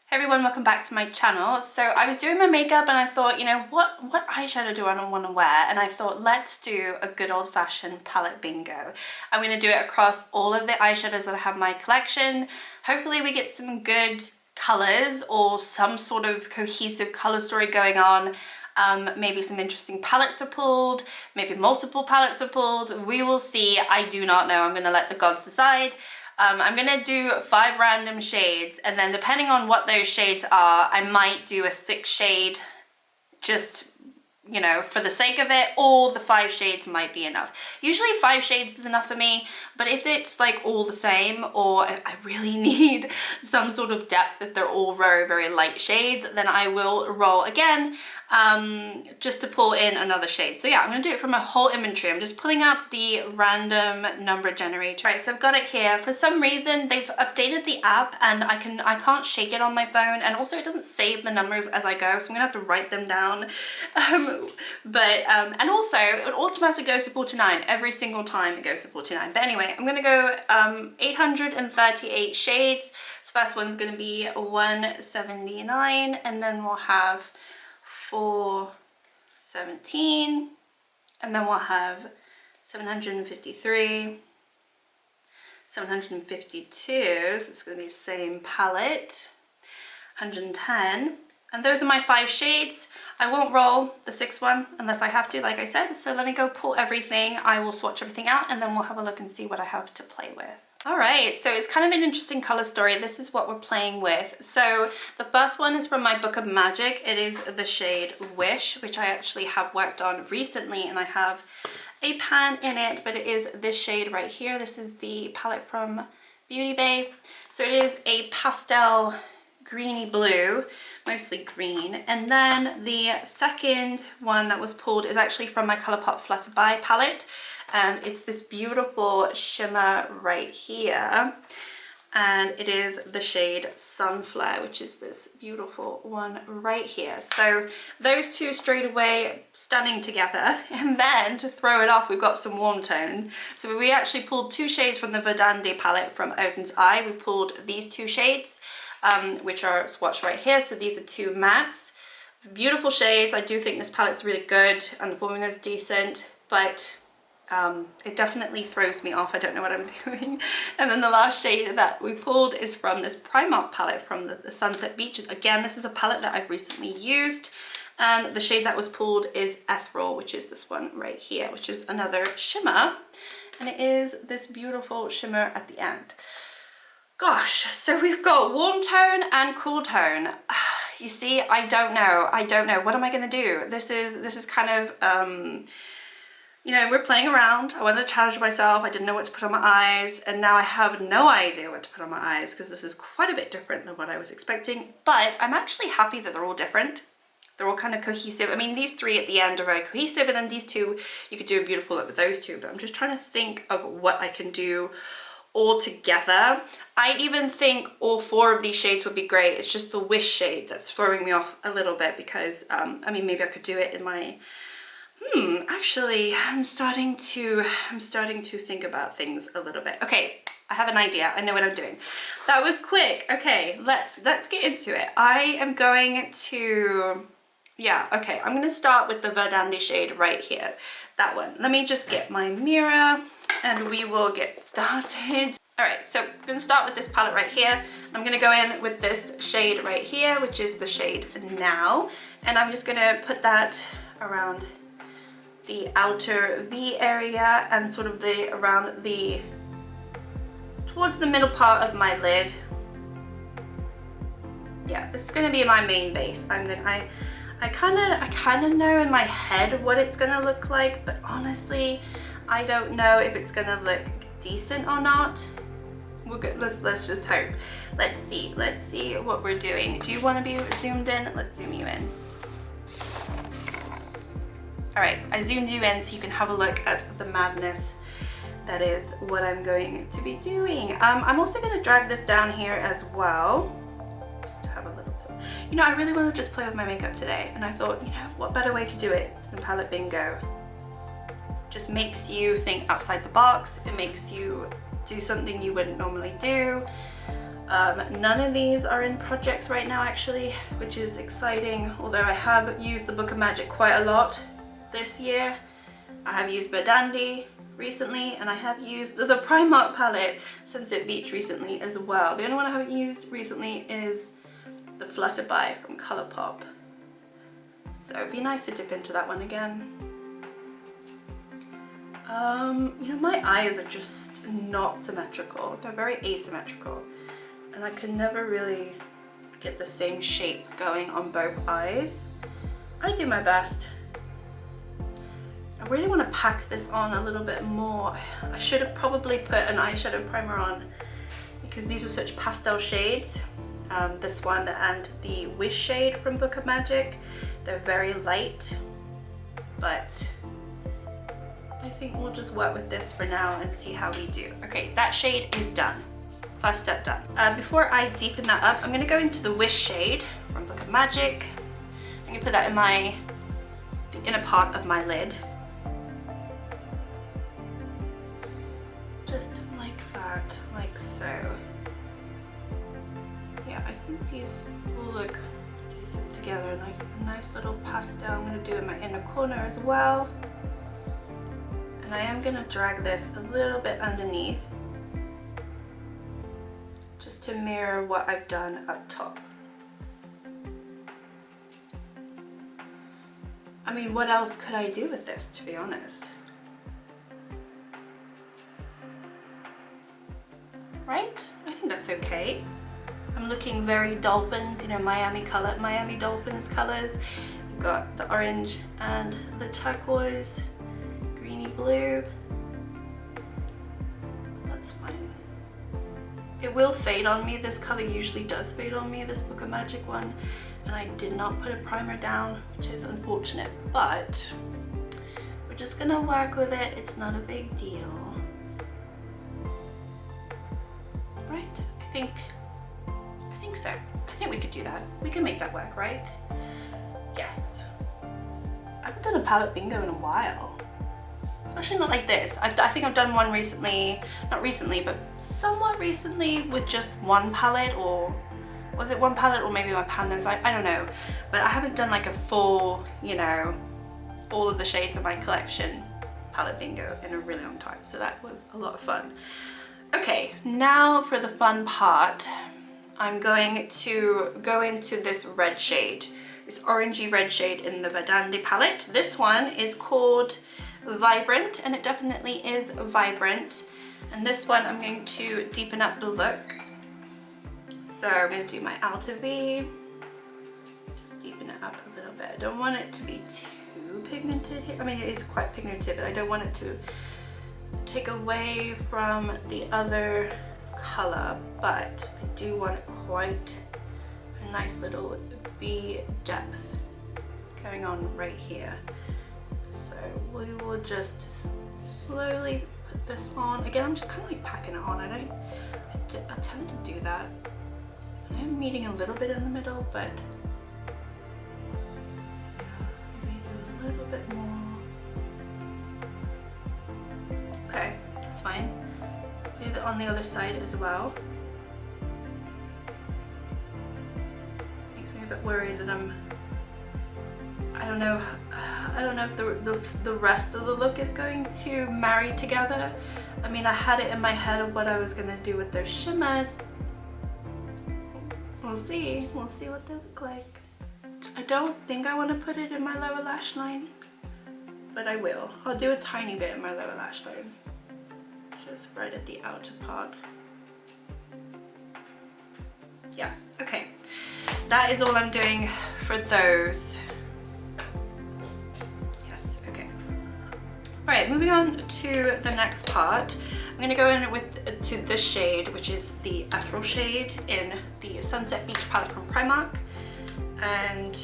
Hey everyone, welcome back to my channel. So I was doing my makeup and I thought, you know, what eyeshadow do I want to wear? And I thought, let's do a good old-fashioned palette bingo. I'm going to do it across all of the eyeshadows that I have in my collection. Hopefully we get some good colors or some sort of cohesive color story going on. Maybe some interesting palettes are pulled, maybe multiple palettes are pulled. We will see. I do not know. I'm going to let the gods decide. I'm gonna do 5 random shades, and then depending on what those shades are, I might do a 6 shade just, you know, for the sake of it, or the 5 shades might be enough. Usually 5 shades is enough for me, but if it's like all the same, or I really need some sort of depth, if they're all very, very light shades, then I will roll again, just to pull in another shade. So yeah, I'm gonna do it from a whole inventory. I'm just pulling up the random number generator. Right, so I've got it here. For some reason, they've updated the app and I can't shake it on my phone, and also it doesn't save the numbers as I go, so I'm gonna have to write them down. And also it automatically goes to 49 every single time it goes to 49. But anyway, I'm gonna go 838 shades. So first one's gonna be 179, and then we'll have 417, and then we'll have 753, 752, so it's gonna be the same palette, 110. And those are my 5 shades. I won't roll the 6th one unless I have to, like I said. So let me go pull everything. I will swatch everything out and then we'll have a look and see what I have to play with. All right, so it's kind of an interesting color story. This is what we're playing with. So the first one is from my Book of Magic. It is the shade Wish, which I actually have worked on recently, and I have a pan in it, but it is this shade right here. This is the palette from Beauty Bay. So it is a pastel greeny blue, mostly green. And then the second one that was pulled is actually from my Colourpop Flutterby palette, and it's this beautiful shimmer right here, and it is the shade Sunflower, which is this beautiful one right here. So those two straight away stunning together. And then to throw it off, we've got some warm tone. So we actually pulled 2 shades from the Verdandi palette from Oden's Eye. We pulled these 2 shades, which are swatched right here. So these are 2 mattes, beautiful shades. I do think this palette's really good and the formula is decent, but it definitely throws me off. I don't know what I'm doing. And then the last shade that we pulled is from this Primark palette from the Sunset Beach. Again, this is a palette that I've recently used, and the shade that was pulled is Ethereal, which is this one right here, which is another shimmer, and it is this beautiful shimmer at the end. Gosh, so we've got warm tone and cool tone. You see, I don't know. What am I gonna do? This is kind of, you know, we're playing around. I wanted to challenge myself. I didn't know what to put on my eyes, and now I have no idea what to put on my eyes because this is quite a bit different than what I was expecting. But I'm actually happy that they're all different. They're all kind of cohesive. I mean, these 3 at the end are very cohesive, and then these 2, you could do a beautiful look with those 2, but I'm just trying to think of what I can do all together. I even think all 4 of these shades would be great. It's just the Wish shade that's throwing me off a little bit because, I mean, maybe I could do it in my, actually, I'm starting to think about things a little bit. Okay, I have an idea. I know what I'm doing. That was quick. Okay, let's get into it. I am going to, yeah, okay, I'm gonna start with the Verdandi shade right here. That one. Let me just get my mirror and we will get started. All right, so I'm gonna start with this palette right here. I'm gonna go in with this shade right here, which is the shade Now, and I'm just gonna put that around the outer V area and sort of towards the middle part of my lid. Yeah, this is gonna be my main base. I kind of know in my head what it's gonna look like, but honestly, I don't know if it's gonna look decent or not. We're good. Let's just hope. Let's see what we're doing. Do you want to be zoomed in? Let's zoom you in. All right, I zoomed you in so you can have a look at the madness that is what I'm going to be doing. I'm also going to drag this down here as well, just to have a little bit. You know, I really want to just play with my makeup today, and I thought, you know, what better way to do it than palette bingo? Just makes you think outside the box. It makes you do something you wouldn't normally do. None of these are in projects right now actually, which is exciting, although I have used the Book of Magic quite a lot this year. I have used Verdandi recently, and I have used the Primark palette Sunset Beach recently as well. The only one I haven't used recently is the Flutterby from Colourpop. So it'd be nice to dip into that one again. You know, my eyes are just not symmetrical. They're very asymmetrical. And I could never really get the same shape going on both eyes. I do my best. I really want to pack this on a little bit more. I should have probably put an eyeshadow primer on because these are such pastel shades. This one and the Wish shade from Book of Magic. They're very light, but I think we'll just work with this for now and see how we do. Okay, that shade is done. First step done. Before I deepen that up, I'm going to go into the Wish shade from Book of Magic. I'm going to put that in the inner part of my lid. Just like that, like so. Yeah, I think these will look decent together, like a nice little pastel. I'm going to do in my inner corner as well. And I am going to drag this a little bit underneath, just to mirror what I've done up top. I mean, what else could I do with this, to be honest? Right? I think that's okay. I'm looking very Dolphins, you know, Miami Dolphins colors. You've got the orange and the turquoise, greeny blue. That's fine. It will fade on me. This color usually does fade on me, this Book of Magic one. And I did not put a primer down, which is unfortunate, but we're just gonna work with it. It's not a big deal. Right? I think so. I think we could do that. We can make that work, right? Yes. I haven't done a palette bingo in a while. Especially not like this. I think I've done one recently, not recently, but somewhat recently with just one palette, or was it one palette or maybe my pan nose? I don't know. But I haven't done like a full, you know, all of the shades of my collection palette bingo in a really long time. So that was a lot of fun. Okay, now for the fun part. I'm going to go into this red shade, this orangey red shade in the Verdandi palette. This one is called Vibrant, and it definitely is vibrant. And this one I'm going to deepen up the look. So I'm going to do my outer V, just deepen it up a little bit. I don't want it to be too pigmented here. I mean, it is quite pigmented, but I don't want it to take away from the other color, but I do want quite a nice little V depth going on right here. So we will just slowly put this on. Again, I'm just kind of like packing it on. I tend to do that. I am meeting a little bit in the middle, but maybe do a little bit more. Okay, that's fine. Do that on the other side as well. Makes me a bit worried that I don't know if the rest of the look is going to marry together. I mean, I had it in my head of what I was gonna do with those shimmers. We'll see what they look like. I don't think I want to put it in my lower lash line, but I will. I'll do a tiny bit in my lower lash line. Just right at the outer part. Yeah, okay. That is all I'm doing for those. Yes, okay. All right, moving on to the next part. I'm gonna go in to this shade, which is the ethereal shade in the Sunset Beach palette from Primark. And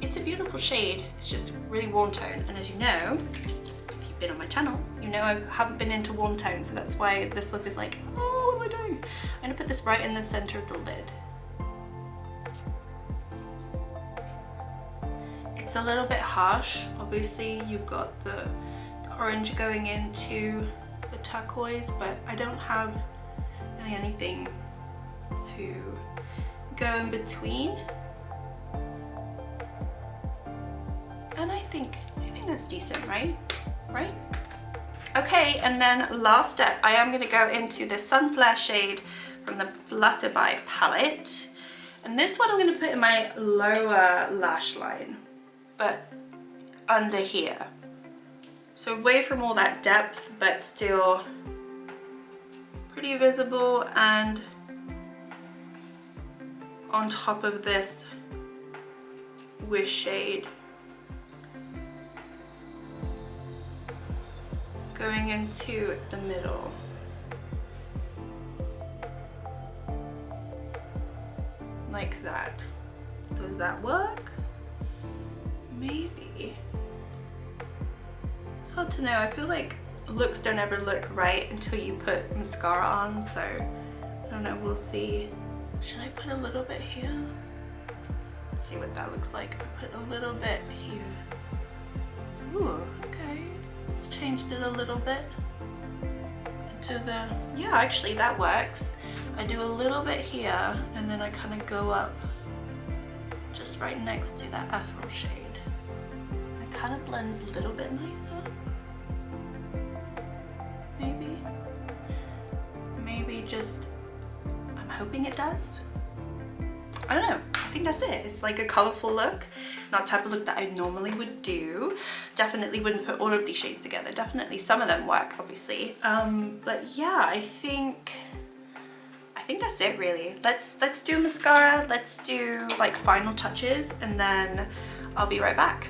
it's a beautiful shade. It's just really warm tone. And as you know, been on my channel, you know I haven't been into warm tone, so that's why this look is like, oh, what am I doing? I'm gonna put this right in the center of the lid. It's a little bit harsh. Obviously, you've got the orange going into the turquoise, but I don't have really anything to go in between. And I think that's decent, right? Right? Okay, and then last step, I am going to go into the Sunflare shade from the Flutterby palette. And this one I'm going to put in my lower lash line, but under here. So away from all that depth, but still pretty visible, and on top of this Wish shade. Going into the middle. Like that. Does that work? Maybe. It's hard to know. I feel like looks don't ever look right until you put mascara on, so I don't know, we'll see. Should I put a little bit here? Let's see what that looks like. I put a little bit here. Ooh, okay. Let's changed it a little bit into the, yeah, actually that works. I do a little bit here, and then I kind of go up just right next to that ethereal shade. It kind of blends a little bit nicer. Maybe just, I'm hoping it does. I don't know, I think that's it. It's like a colorful look, not type of look that I normally would do. Definitely wouldn't put all of these shades together. Definitely some of them work, obviously. But yeah, I think that's it really. Let's do mascara, let's do like final touches, and then I'll be right back.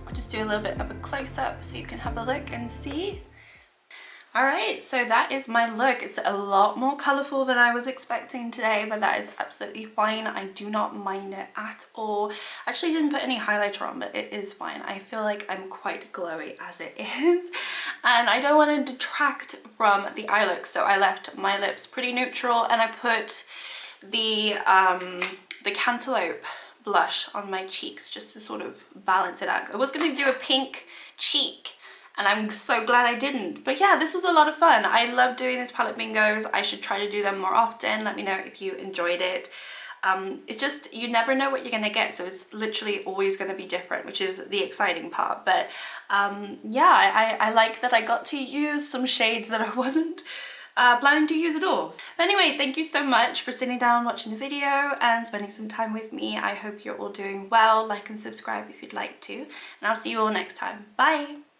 I'll just do a little bit of a close-up so you can have a look and see. Alright, so that is my look. It's a lot more colourful than I was expecting today, but that is absolutely fine. I do not mind it at all. I actually didn't put any highlighter on, but it is fine. I feel like I'm quite glowy as it is, and I don't want to detract from the eye look, so I left my lips pretty neutral, and I put the Cantaloupe blush on my cheeks just to sort of balance it out. I was going to do a pink cheek, and I'm so glad I didn't. But yeah, this was a lot of fun. I love doing these palette bingos. I should try to do them more often. Let me know if you enjoyed it. It's just, you never know what you're gonna get, so it's literally always gonna be different, which is the exciting part. But yeah, I like that I got to use some shades that I wasn't planning to use at all. But anyway, thank you so much for sitting down, watching the video, and spending some time with me. I hope you're all doing well. Like and subscribe if you'd like to, and I'll see you all next time. Bye!